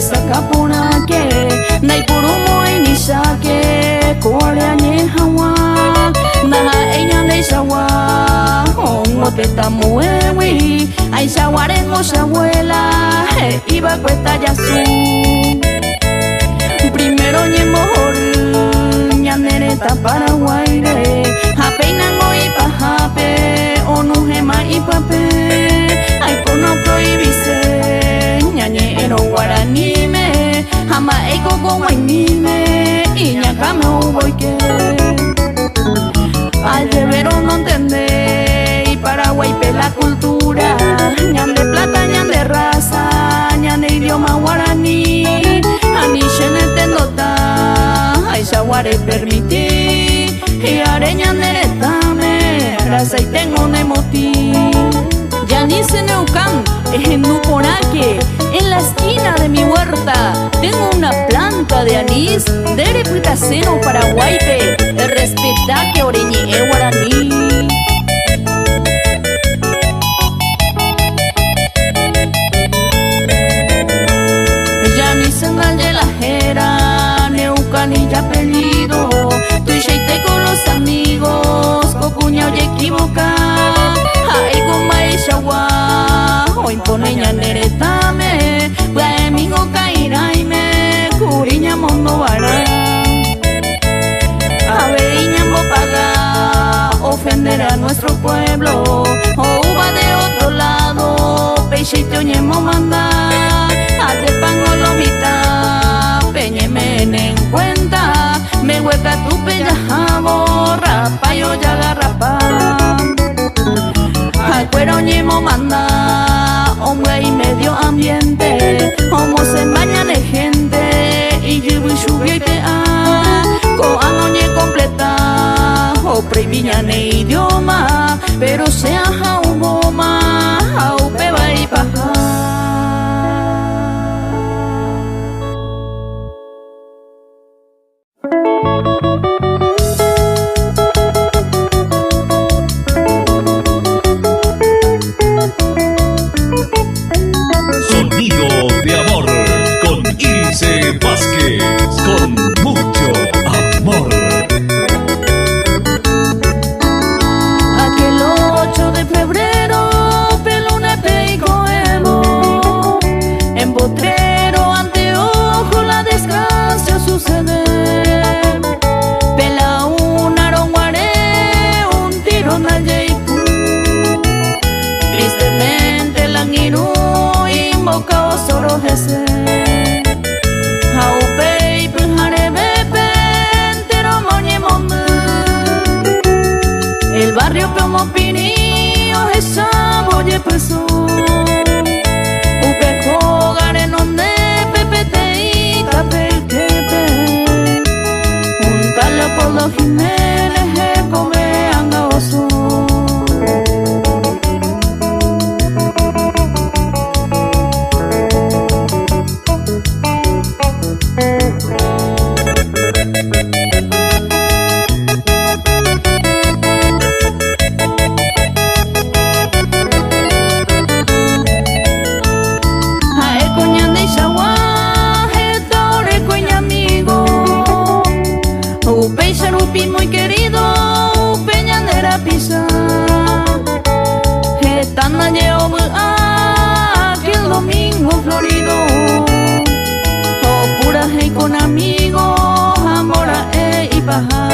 sakapunake naipurumo inisake koreanye hawa naha enya neisawa ongo tetamuewi aisawarengo sabuela iba cuesta yasu primero ñemor ñanereta paraguaire apeinango ipajape onujema ipape aipono prohibise ñañero guaranime jama eiko guainime iñacame uboike al devero no entender y Paraguay pe la cultura ñan de plata ñan de raza ñan de idioma guaraní anishene nota ay saguare permití y areñan de tame raza y tengo nemoti Yanice Neucán es en Nuporaque, en la esquina de mi huerta tengo una planta de anís de reputaceno paraguaype, el respeta que oreñe guaraní. Yanice en la jera, Neucán y ya apellido, tu cheite con los amigos, cocuña oye equivoca. Hoy pone ñaneretame, guaemingo cairaime, curiña mondo vara. Aveiñambo paga, ofender a nuestro pueblo, o uva de otro lado, peixito ñemo manda, hace pango lomita, peñeme en cuenta, me hueca tu pellajabo, rapa yo ya garrapa. Cuero ñemo manda, hombre y medio ambiente, como se baña de gente, y yo y lluvia y pea, coano ñe completa, o previña ne idioma, pero sea jaumoma, jaupeba y paja. Con mucho amor. Aquel 8 de febrero, pelone peico evo, en potrero ante ojo la desgracia sucede. Pela un aronguaré, un tiro na yeipu, tristemente la ngiru invoca osoro jese. El barrio como pinillo esa boye peso upe jugar en donde pepete y tapelquepe un tal Leopoldo Jiménez come angaoso. Muy querido, peñanera pisa, getana llevo aquel domingo florido, o pura hey con amigos, amora y paja,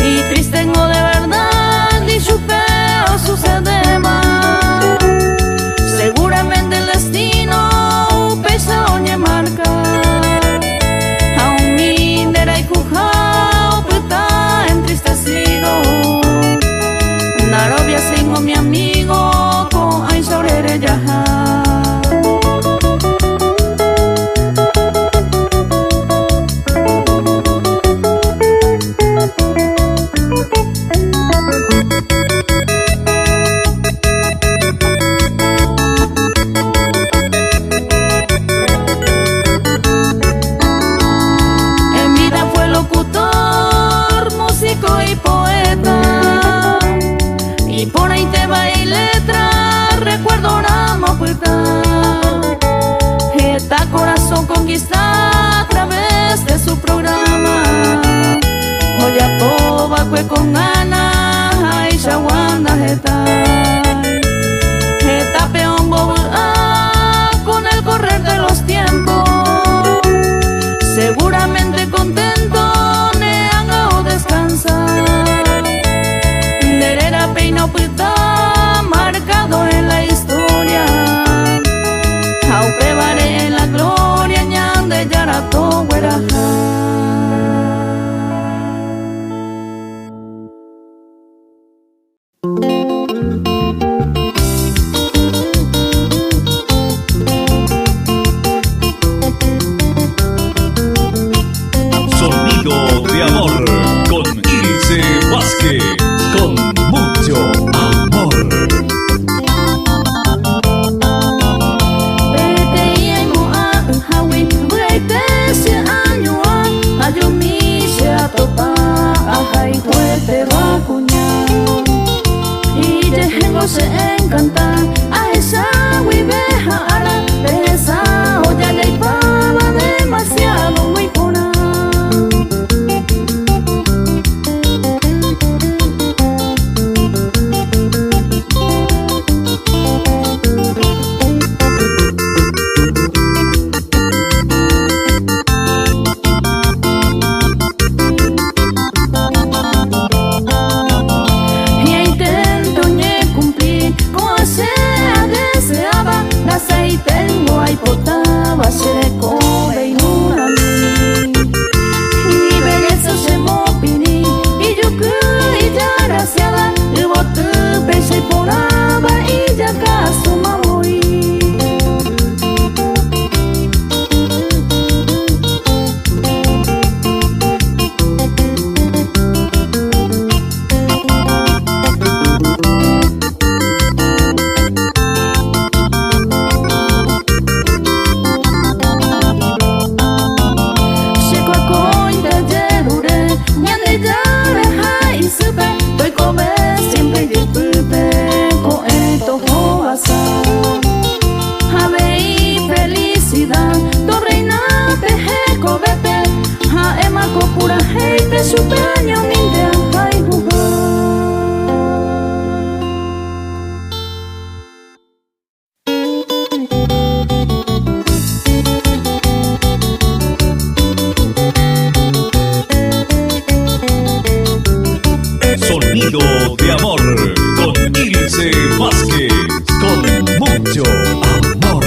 y triste tengo de verdad, y su feo sucede más, seguramente el destino pesa oñe marca. Tengo mi amigo con ay sobre ella. bakue con ganas ay shawanda heta peón boba con el correr de los tiempos seguramente contento ne haga o descansar derera peino pita marcado en la historia aupe vare en la gloria ñande yarato gueraja. Sonido de amor con Ilse Vázquez, con mucho amor. Se encanta a esa huiveja ara de esa olla le pava demasiado muy pona. Tengo ahí potaba se come y una y belleza se mopini y yo que ya graciada y bote pese poraba y ya caso mamoy. Sonido de amor con Ilse Vázquez, con mucho amor.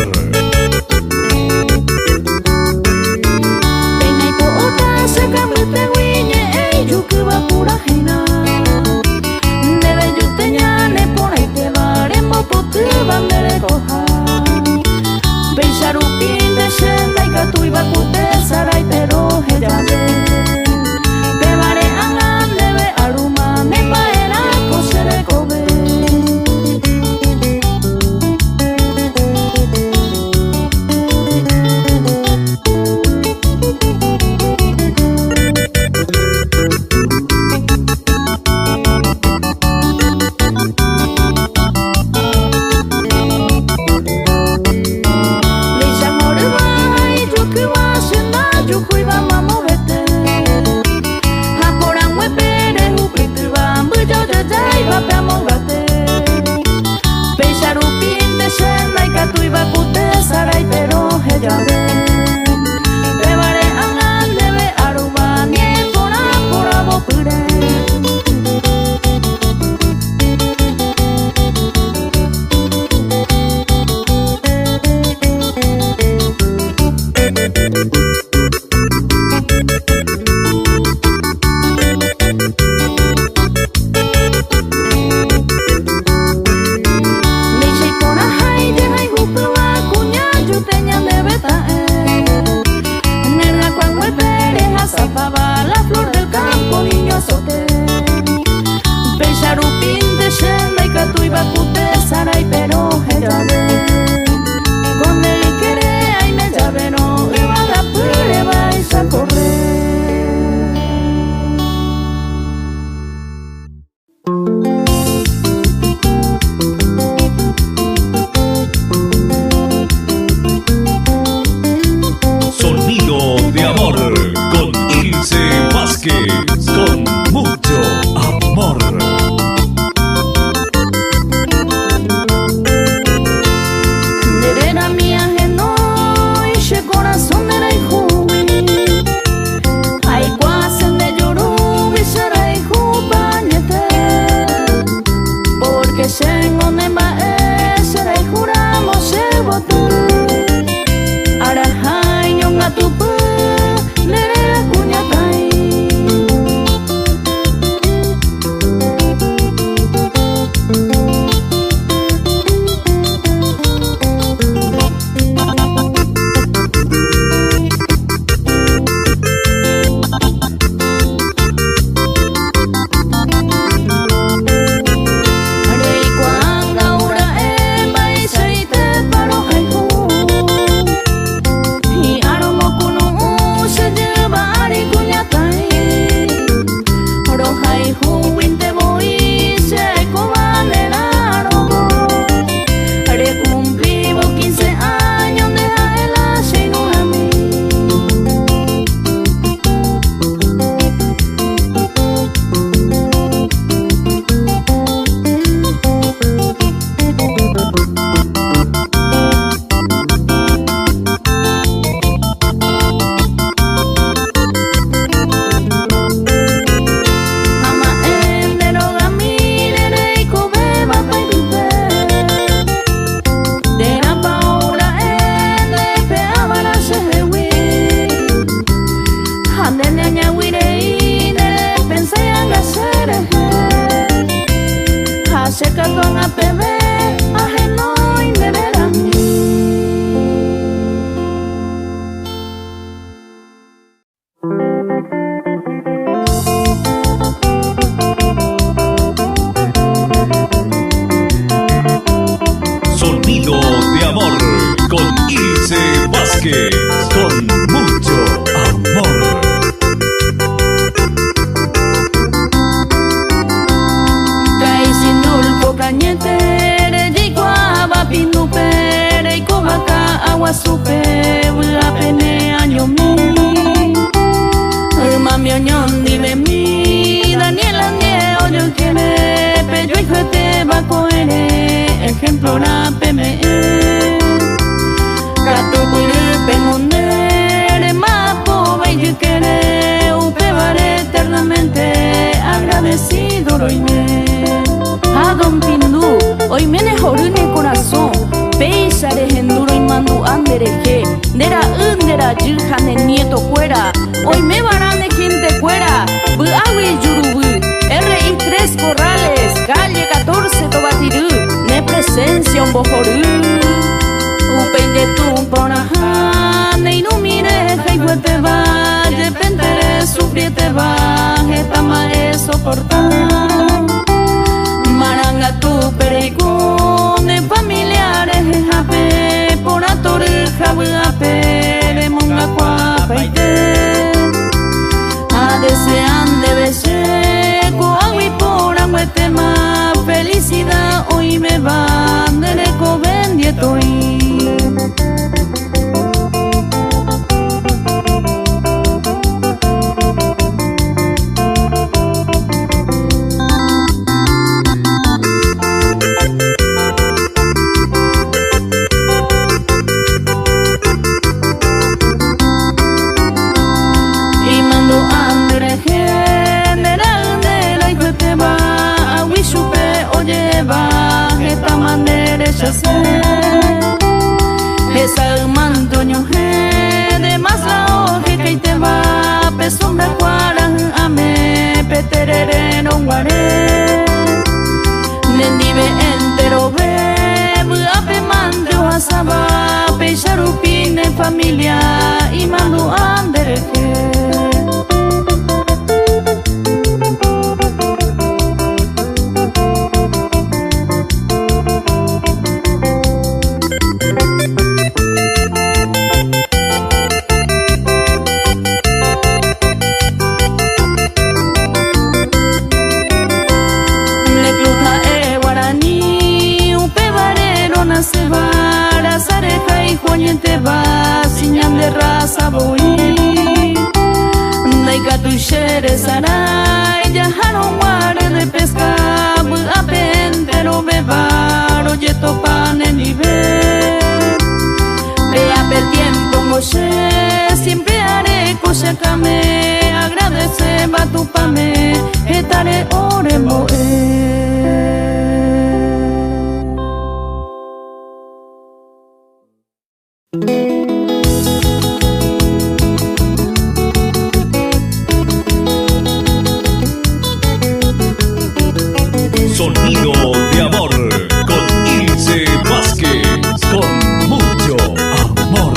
Shen onemba esera y juramos se votu Arahai nyonga tupu nerera kunyatai Sonido de amor con Ilse Vázquez, con mucho amor. Kaisindulpo kañetere jikuaba pinupere y kobaka agua supe apene añomi mami oñón dime mi Daniela nieo yo quiere peyo y jete va coere ejemplo la pme gato cuire pengonere mapo y quiere upebare eternamente agradecido roime Adon pindu hoy me jorune corazón Peisare enduro y mandu andereje Nera undera jirjane nieto cuera Hoy me varane gente cuera Buawi yurubu RI3 Corrales Calle 14 Tobatiru Ne presencia un bojoru Upeinde tu ponaja Ne inumire jaihuete va Yepentere sufriete va Etama es soportar Maranga tu pereicune familiares jape por atore jape de monga cuapaite a desean de besé coagui por aguetema felicidad hoy me van de leco bendietoy esa mantoño de más la oje que te va pesombra cuaran ame peterere no guare nendive entero ve ape mando asaba pecharupine familia y mando andereje te va siñan de raza voy Naika tu shere sarai ya haron guare de pesca apentero bebar oye topan en nivel vea el tiempo moshe siempre haré cosa que me agradece va tu pame etare oremo Sonido de amor con Ilse Vázquez, con mucho amor.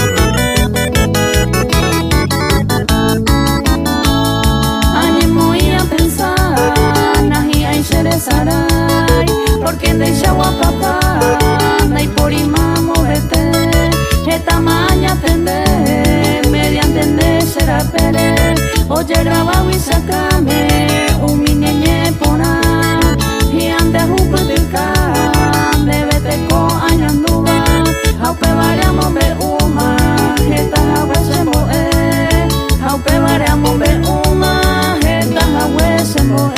Porque de Yagua papá, nay por imamo vete, esta maña tende, mediante de será pere, oye graba y sacame, un miñeñe pona, y ande juputilca, de vete co añanduba, aupe variamos be uma, esta jagüe se moe, aupe variamos be uma, esta jagüe se moe.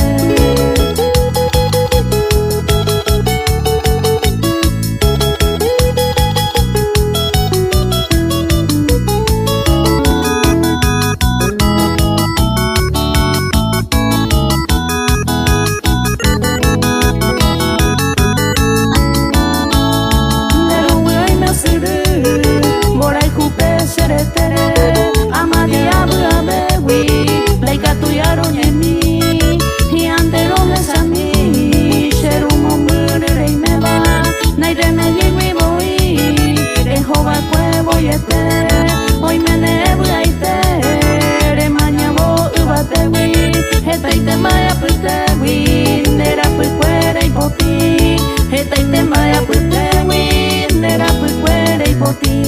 Hoy me debo a ite, mañana voy a te win, esta ite maya pute win, era pues fuera y poti, esta ite maya pute win, era pues fuera y poti.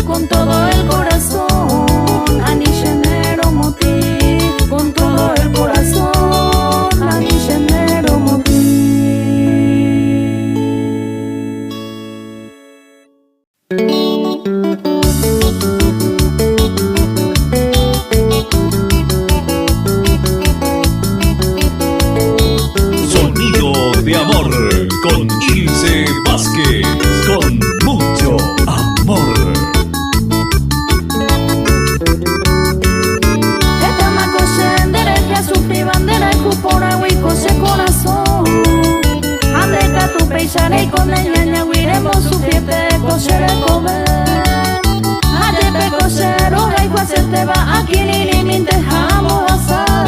Con todo el corazón, Ani Genero Moti, con todo el corazón, Ani Genero Moti. Sonido de amor con Ilse Vázquez, con mucho amor. Esta macoche derecha sufrí bandera y cupora huico ese corazón. Andeca tu peisare y con el ñaña huiremos su fiepe cochere comer. Ayepe cochero rey se te va aquí ni ni te jamo asar.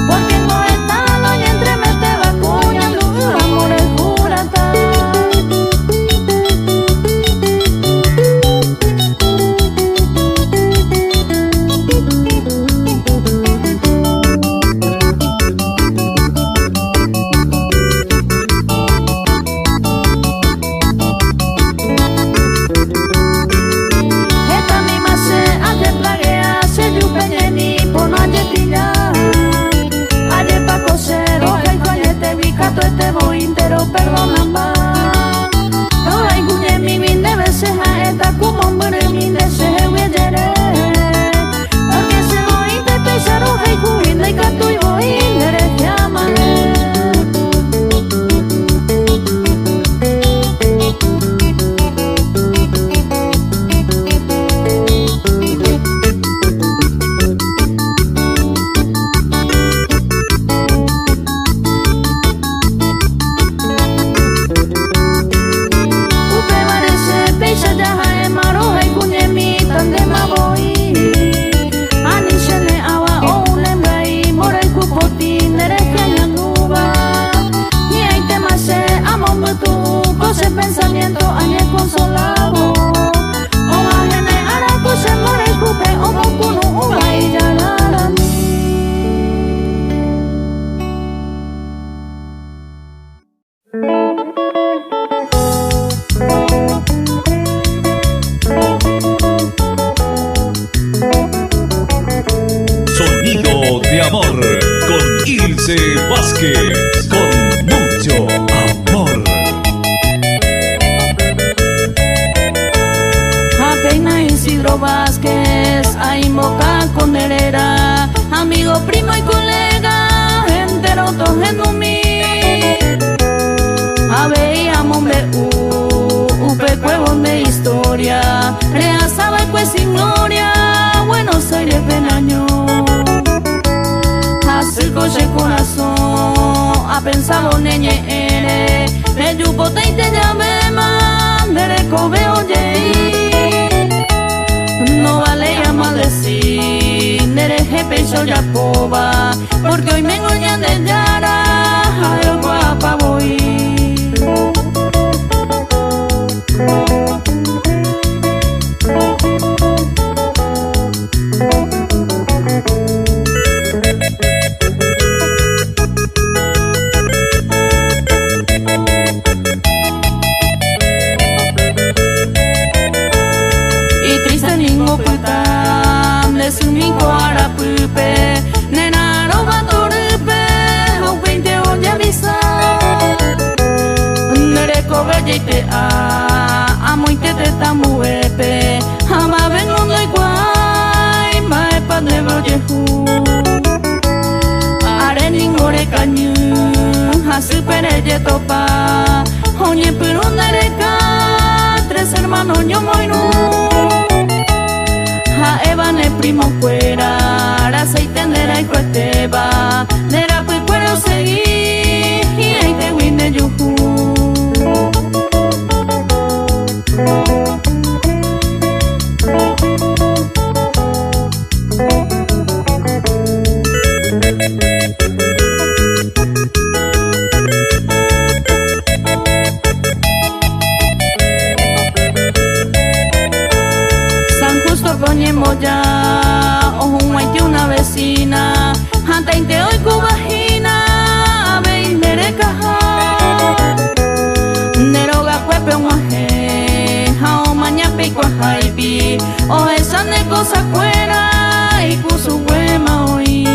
Porque no está no y entre me te va cuñando amor el curata. Esta misma se hace plaguea, se yupeñe ni por no ayetilla. Ayer pa' cosero, el coñete bicato este voy entero, perdona más. No hay guñe mi bin de veces a esta como un buen min de se huyere. Porque se voy te pesaron, hay guñe de gato y voy de llamaré. Pensamiento añe consolado. O magene araco se more cupe o mocuno uva y yarara mi. Sonido de amor con Ilse Vázquez, con mucho amor. oye corazón, ha pensado neñe ere, me yupo te llame man, nere kobe oye. No vale ya maldecir, nere jefe yo ya poba, porque hoy me engañan de yara, a el guapa voy. Amoite te tamuepe, ama vengo no igual, mae padre brojehu. Are ningore cañu, a supere ye topa, oye pero nareca, tres hermanos yo moinu. A Eva ne primo fuera, aceite nera y cueteba, nera pues puedo seguir, y ahí te winde yuhu. San Justo ponemos ya, ojo un una vecina, anta inte hoy cubajina, a ver nere caja, neroga cuepe un aje, jao maña pico a jaipi, o esa ne cosa fuera, y cusu huema hoy,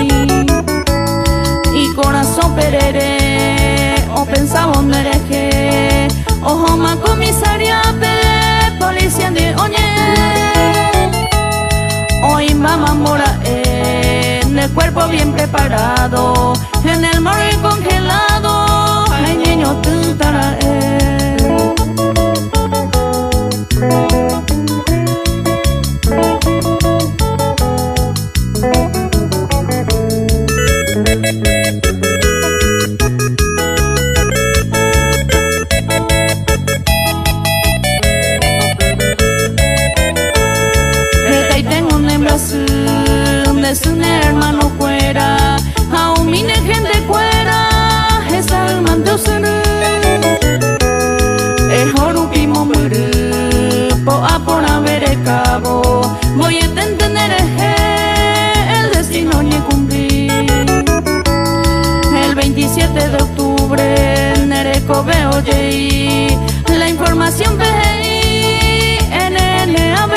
y corazón perere, o pensaba nere que, ojo ma comisaria pe, policía de oñe. Hoy mamá mora en el cuerpo bien preparado, en el morgue congelado, ay niño tú tara es un hermano fuera, aún mi gente fuera, es alma de usted. Es orupi momburu, po a por haber el cabo, voy a entender el destino ni cumplir. El 27 de octubre, Nereco veo oye, la información veí, NNAB.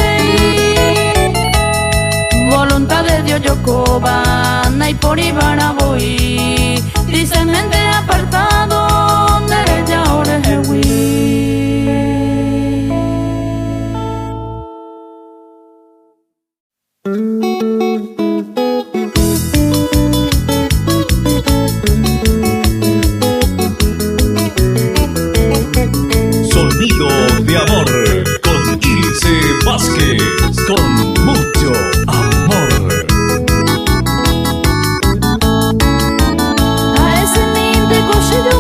Voluntad de Dios yo cobana y por Ibara voy, dice mente apartado, derecha ahora es Sonido de amor con Ilse Vázquez, con mucho amor. A ese mente coche yo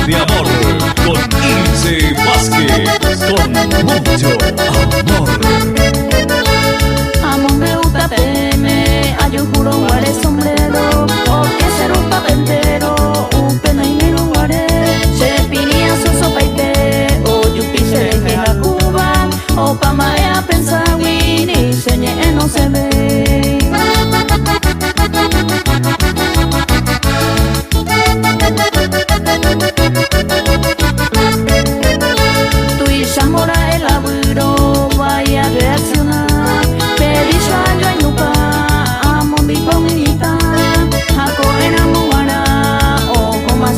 de amor con Ilse Vázquez, con mucho amor. Amor me gusta peme, hay un juro guare sombrero, o que ser un papentero, un pena y negro guare, se pinía su sopa y té, o yupi se deje a Cuba, o pa marea pensar wini, señe no se ve. Tu y Zamora el abuelo vaya a reaccionar.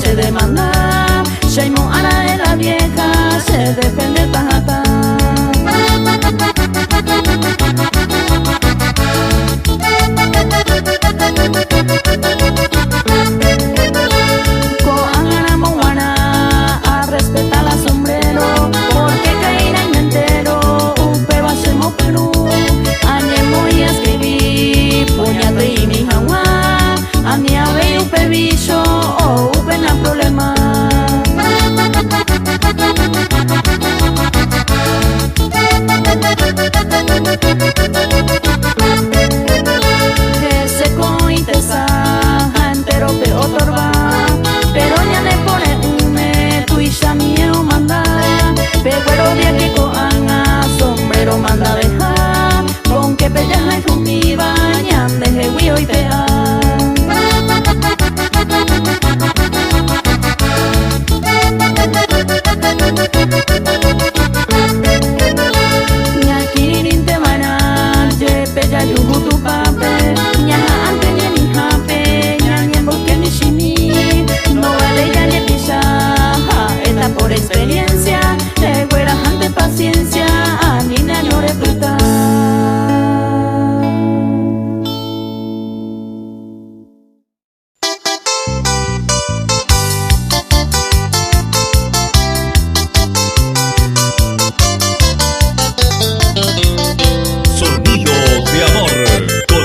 Se demanda, Shaimo Ara de la vieja, se defiende tajata. Coangana Moana, a respetar la sombrero, porque caerá en entero, upe va hacemos Perú, añemo y escribí, puñate y mi jaguá, a mi ave upe bicho, pena problema. Ese cointesa entero pe otorba, pero ya le pone une tu y ya mieo manda, pero día que coanga sombrero manda dejar, con que pellaja y fumiba ñan deje huio y pea. Por experiencia, te fueras ante paciencia, a mí no le fruta. Sonido de amor con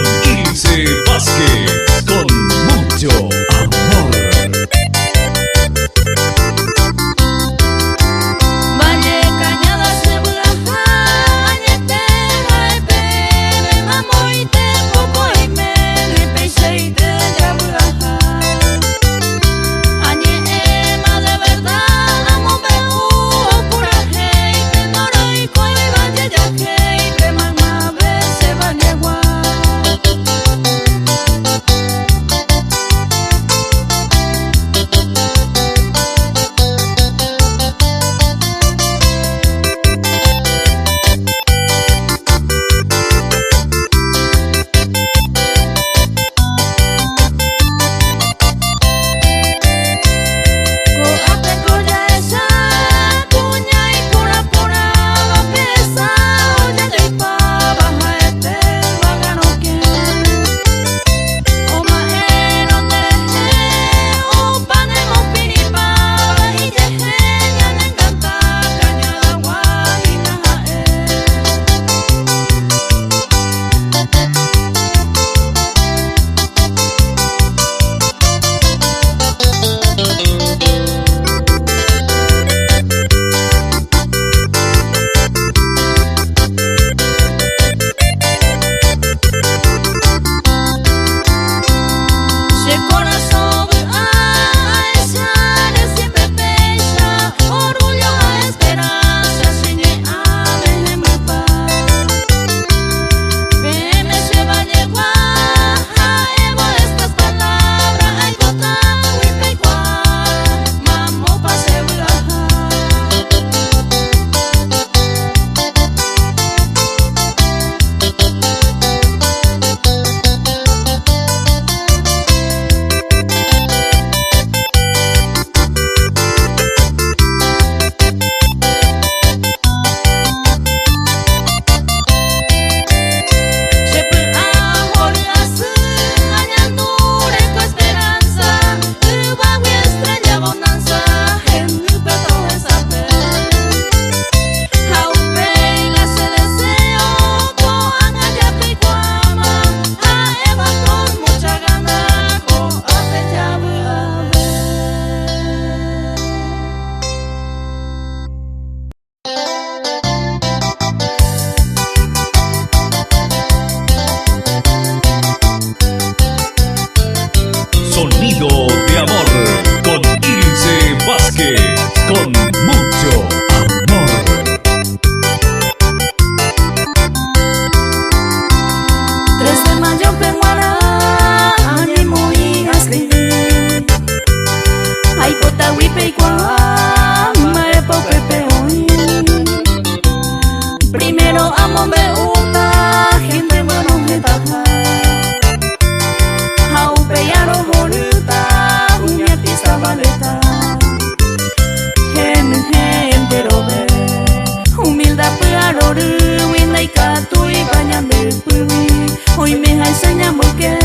hoy me enseñamos que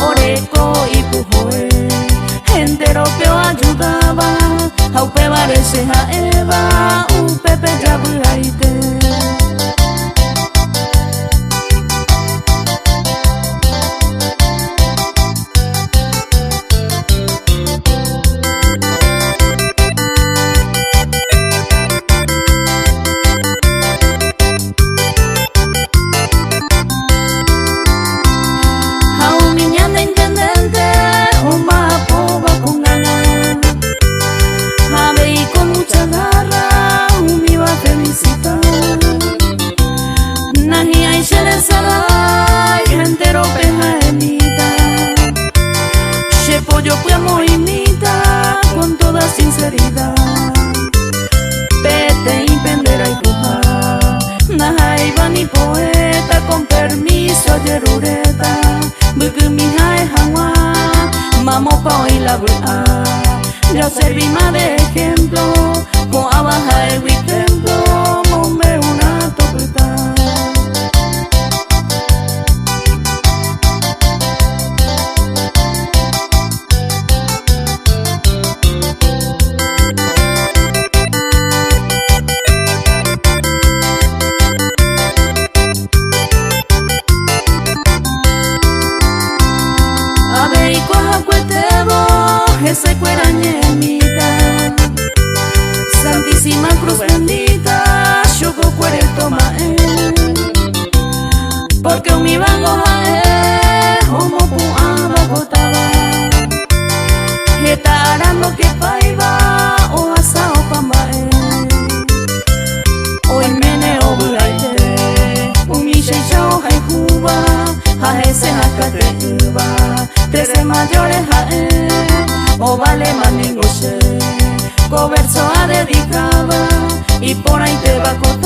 Oreco y Pujoe entero peo ayudaba Aupe parece a Eva un pepe ya buaite yo fui amo imita con toda sinceridad Pete y pendera y puja Najaiba ni poeta con permiso yerureta Buku mi jae jawa Mamo pa y la buena Yo serví más de ejemplo Con abaja el templo Mombe una topeta Ese cuerañemita Santísima Cruz bendita Choco cuere toma Porque un mi bango jae Homo puaba gotaba Geta arando que paiva O asa o pambae Hoy meneo buraite Un mi sheisha jai juba Jae se jacate uva Tres mayores jae o vale maningo she, coverso a dedicaba y por ahí te va a